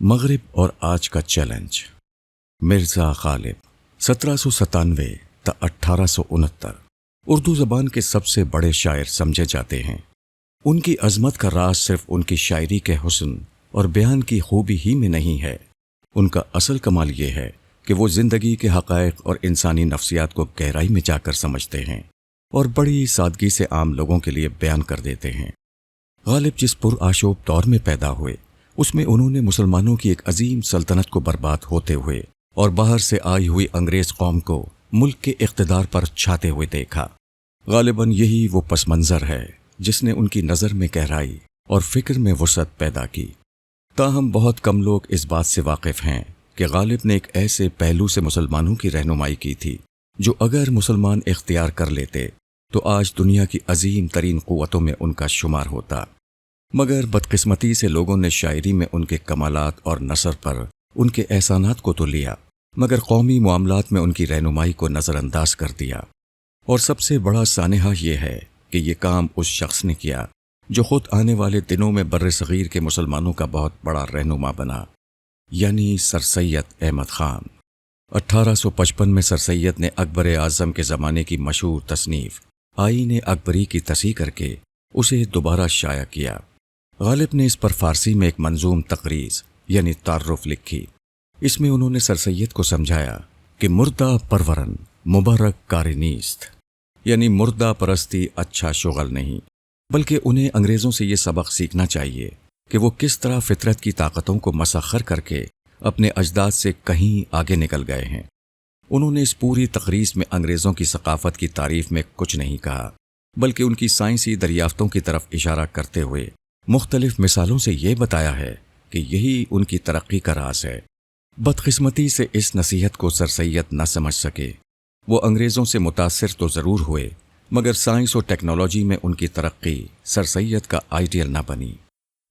مغرب اور آج کا چیلنج۔ مرزا غالب 1797 تا 1869 اردو زبان کے سب سے بڑے شاعر سمجھے جاتے ہیں۔ ان کی عظمت کا راز صرف ان کی شاعری کے حسن اور بیان کی خوبی ہی میں نہیں ہے، ان کا اصل کمال یہ ہے کہ وہ زندگی کے حقائق اور انسانی نفسیات کو گہرائی میں جا کر سمجھتے ہیں اور بڑی سادگی سے عام لوگوں کے لیے بیان کر دیتے ہیں۔ غالب جس پرآشوب دور میں پیدا ہوئے، اس میں انہوں نے مسلمانوں کی ایک عظیم سلطنت کو برباد ہوتے ہوئے اور باہر سے آئی ہوئی انگریز قوم کو ملک کے اقتدار پر چھاتے ہوئے دیکھا۔ غالباً یہی وہ پس منظر ہے جس نے ان کی نظر میں گہرائی اور فکر میں وسعت پیدا کی۔ تاہم بہت کم لوگ اس بات سے واقف ہیں کہ غالب نے ایک ایسے پہلو سے مسلمانوں کی رہنمائی کی تھی جو اگر مسلمان اختیار کر لیتے تو آج دنیا کی عظیم ترین قوتوں میں ان کا شمار ہوتا، مگر بدقسمتی سے لوگوں نے شاعری میں ان کے کمالات اور نثر پر ان کے احسانات کو تو لیا، مگر قومی معاملات میں ان کی رہنمائی کو نظر انداز کر دیا۔ اور سب سے بڑا سانحہ یہ ہے کہ یہ کام اس شخص نے کیا جو خود آنے والے دنوں میں بر صغیر کے مسلمانوں کا بہت بڑا رہنما بنا، یعنی سر سید احمد خان۔ 1855 میں سر سید نے اکبر اعظم کے زمانے کی مشہور تصنیف آئین اکبری کی تصحیح کر کے اسے دوبارہ شائع کیا۔ غالب نے اس پر فارسی میں ایک منظوم تقریض یعنی تعارف لکھی۔ اس میں انہوں نے سر سید کو سمجھایا کہ مردہ پرورن مبارک کاری نیست، یعنی مردہ پرستی اچھا شغل نہیں، بلکہ انہیں انگریزوں سے یہ سبق سیکھنا چاہیے کہ وہ کس طرح فطرت کی طاقتوں کو مسخر کر کے اپنے اجداد سے کہیں آگے نکل گئے ہیں۔ انہوں نے اس پوری تقریض میں انگریزوں کی ثقافت کی تعریف میں کچھ نہیں کہا، بلکہ ان کی سائنسی دریافتوں کی طرف اشارہ کرتے ہوئے مختلف مثالوں سے یہ بتایا ہے کہ یہی ان کی ترقی کا راز ہے۔ بدقسمتی سے اس نصیحت کو سر سید نہ سمجھ سکے۔ وہ انگریزوں سے متاثر تو ضرور ہوئے، مگر سائنس اور ٹیکنالوجی میں ان کی ترقی سر سید کا آئیڈیل نہ بنی،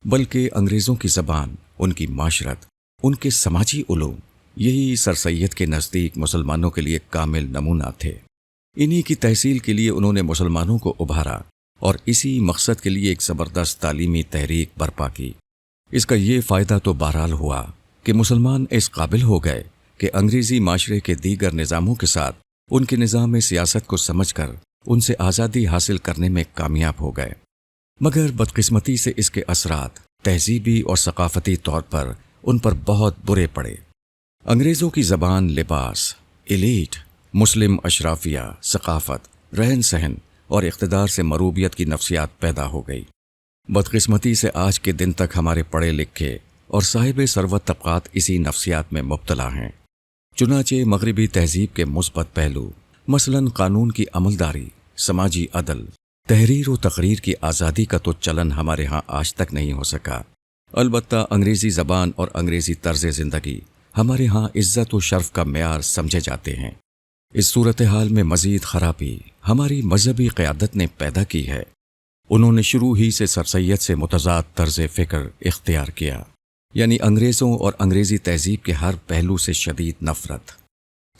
بلکہ انگریزوں کی زبان، ان کی معاشرت، ان کے سماجی علوم، یہی سر سید کے نزدیک مسلمانوں کے لیے کامل نمونہ تھے۔ انہی کی تحصیل کے لیے انہوں نے مسلمانوں کو ابھارا اور اسی مقصد کے لیے ایک زبردست تعلیمی تحریک برپا کی۔ اس کا یہ فائدہ تو بہرحال ہوا کہ مسلمان اس قابل ہو گئے کہ انگریزی معاشرے کے دیگر نظاموں کے ساتھ ان کے نظام سیاست کو سمجھ کر ان سے آزادی حاصل کرنے میں کامیاب ہو گئے، مگر بدقسمتی سے اس کے اثرات تہذیبی اور ثقافتی طور پر ان پر بہت برے پڑے۔ انگریزوں کی زبان، لباس، ایلیٹ، مسلم اشرافیہ، ثقافت، رہن سہن اور اقتدار سے مروبیت کی نفسیات پیدا ہو گئی۔ بدقسمتی سے آج کے دن تک ہمارے پڑھے لکھے اور صاحب ثروت طبقات اسی نفسیات میں مبتلا ہیں۔ چنانچہ مغربی تہذیب کے مثبت پہلو، مثلاً قانون کی عملداری، سماجی عدل، تحریر و تقریر کی آزادی کا تو چلن ہمارے ہاں آج تک نہیں ہو سکا۔ البتہ انگریزی زبان اور انگریزی طرز زندگی ہمارے ہاں عزت و شرف کا معیار سمجھے جاتے ہیں۔ اس صورتحال میں مزید خرابی ہماری مذہبی قیادت نے پیدا کی ہے۔ انہوں نے شروع ہی سے سر سید سے متضاد طرز فکر اختیار کیا، یعنی انگریزوں اور انگریزی تہذیب کے ہر پہلو سے شدید نفرت۔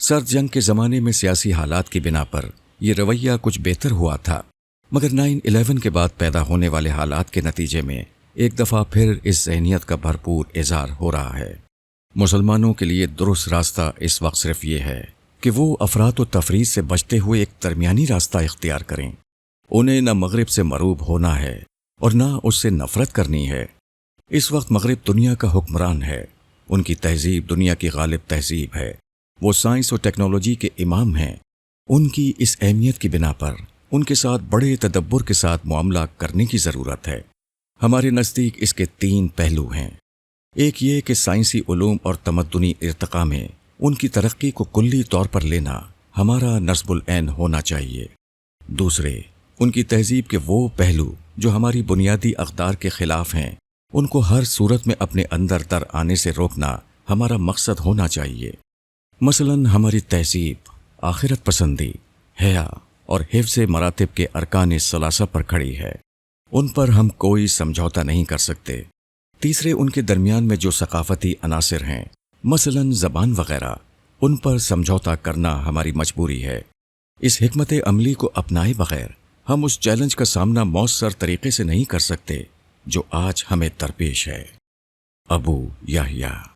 سرد جنگ کے زمانے میں سیاسی حالات کی بنا پر یہ رویہ کچھ بہتر ہوا تھا، مگر 9/11 کے بعد پیدا ہونے والے حالات کے نتیجے میں ایک دفعہ پھر اس ذہنیت کا بھرپور اظہار ہو رہا ہے۔ مسلمانوں کے لیے درست راستہ اس وقت صرف یہ ہے کہ وہ افراط و تفریط سے بچتے ہوئے ایک درمیانی راستہ اختیار کریں۔ انہیں نہ مغرب سے مروب ہونا ہے اور نہ اس سے نفرت کرنی ہے۔ اس وقت مغرب دنیا کا حکمران ہے، ان کی تہذیب دنیا کی غالب تہذیب ہے، وہ سائنس اور ٹیکنالوجی کے امام ہیں۔ ان کی اس اہمیت کی بنا پر ان کے ساتھ بڑے تدبر کے ساتھ معاملہ کرنے کی ضرورت ہے۔ ہمارے نزدیک اس کے 3 پہلو ہیں۔ ایک یہ کہ سائنسی علوم اور تمدنی ارتقاء میں ان کی ترقی کو کلی طور پر لینا ہمارا نصب العین ہونا چاہیے۔ دوسرے، ان کی تہذیب کے وہ پہلو جو ہماری بنیادی اقدار کے خلاف ہیں، ان کو ہر صورت میں اپنے اندر در آنے سے روکنا ہمارا مقصد ہونا چاہیے۔ مثلاً ہماری تہذیب آخرت پسندی، حیا اور حفظ مراتب کے ارکان ثلاثہ پر کھڑی ہے، ان پر ہم کوئی سمجھوتا نہیں کر سکتے۔ تیسرے، ان کے درمیان میں جو ثقافتی عناصر ہیں، مثلاً زبان وغیرہ، ان پر سمجھوتا کرنا ہماری مجبوری ہے۔ اس حکمت عملی کو اپنائے بغیر ہم اس چیلنج کا سامنا مؤثر طریقے سے نہیں کر سکتے جو آج ہمیں درپیش ہے۔ ابو یحییٰ۔